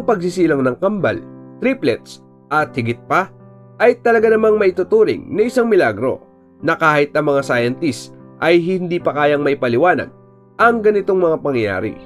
ang pagsisilang ng kambal, triplets at higit pa ay talaga namang maituturing na isang milagro na kahit ang mga scientists ay hindi pa kayang maipaliwanag ang ganitong mga pangyayari.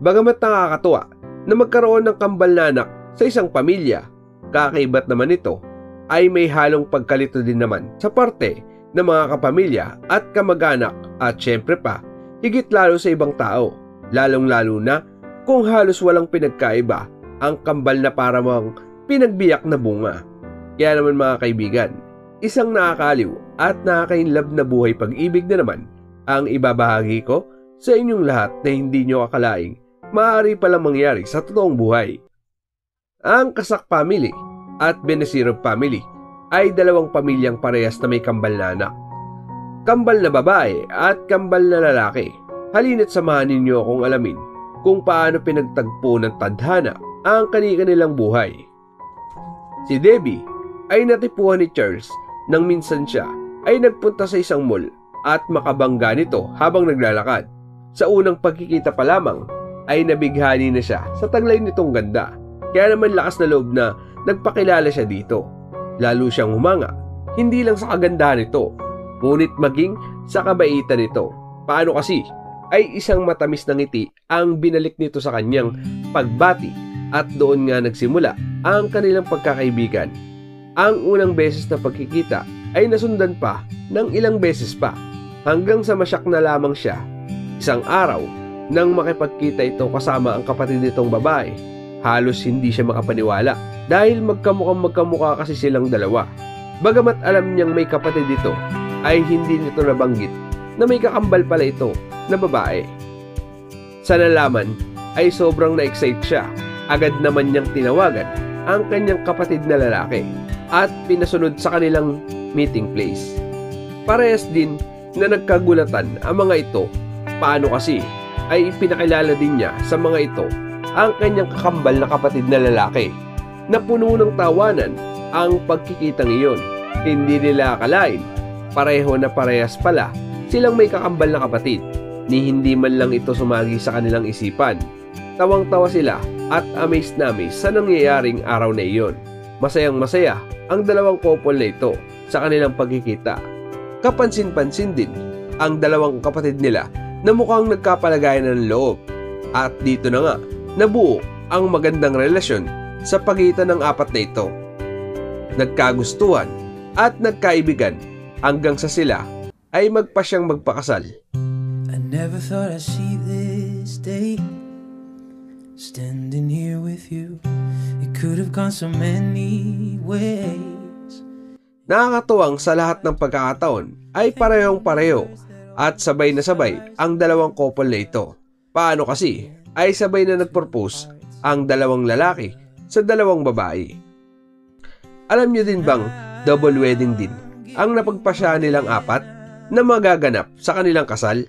Bagamat nakakatuwa na magkaroon ng kambal na anak sa isang pamilya, kakaiba't naman ito ay may halong pagkalito din naman sa parte ng mga kapamilya at kamag-anak at syempre pa, higit lalo sa ibang tao, lalong-lalo na kung halos walang pinagkaiba ang kambal na paramang pinagbiyak na bunga. Kaya naman mga kaibigan, isang nakakaliw at nakakainlab na buhay pag-ibig na naman ang ibabahagi ko sa inyong lahat na hindi nyo akalaing maaari palang mangyari sa totoong buhay. Ang Kasak family at Benesirov family ay dalawang pamilyang parehas na may kambal na anak. Kambal na babae at kambal na lalaki. Halina't samahan ninyo akong alamin kung paano pinagtagpo ng tadhana ang kani-kanilang buhay. Si Debbie ay natipuhan ni Charles nang minsan siya ay nagpunta sa isang mall at makabangga nito habang naglalakad. Sa unang pagkikita pa lamang ay nabighani na siya sa taglay nitong ganda. Kaya naman lakas na loob na nagpakilala siya dito. Lalo siyang humanga, hindi lang sa kagandahan nito, ngunit maging sa kabaitan nito. Paano kasi ay isang matamis na ngiti ang binalik nito sa kanyang pagbati at doon nga nagsimula ang kanilang pagkakaibigan. Ang unang beses na pagkikita ay nasundan pa ng ilang beses pa hanggang sa masyak na lamang siya. Isang araw nang makipagkita ito kasama ang kapatid nitong babae, halos hindi siya makapaniwala dahil magkamukha kasi silang dalawa. Bagamat alam niyang may kapatid ito, ay hindi nito nabanggit na may kakambal pala ito na babae. Sa nalaman ay sobrang na-excite siya. Agad naman niyang tinawagan ang kanyang kapatid na lalaki at pinasunod sa kanilang meeting place. Parehas din na nagkagulatan ang mga ito. Paano kasi ay ipinakilala din niya sa mga ito ang kanyang kakambal na kapatid na lalaki. Napuno ng tawanan ang pagkikitang iyon. Hindi nila akalain pareho na parehas pala silang may kakambal na kapatid, ni hindi man lang ito sumagi sa kanilang isipan. Tawang-tawa sila at amazed na amazed sa nangyayaring araw na iyon. Masayang masaya ang dalawang couple na ito sa kanilang pagkikita. Kapansin-pansin din ang dalawang kapatid nila na mukhang nagkapalagayan ng loob. At dito na nga nabuo ang magandang relasyon sa pagitan ng apat na ito. Nagkagustuhan at nagkaibigan hanggang sa sila ay magpasyang magpakasal. I never thought I'd see this day, standing here with you. It could have gone so many ways. Nakakatuwang sa lahat ng pagkakataon ay parehong pareho at sabay na sabay ang dalawang couple na ito. Paano kasi ay sabay na nagpropose ang dalawang lalaki sa dalawang babae. Alam niyo din bang double wedding din ang napagpasya nilang apat na magaganap sa kanilang kasal?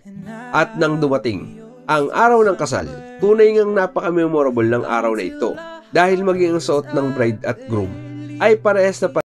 At nang dumating ang araw ng kasal, tunay ngang napaka-memorable ng araw na ito dahil maging ang suot ng bride at groom ay parehas na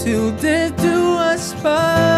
till death do us part.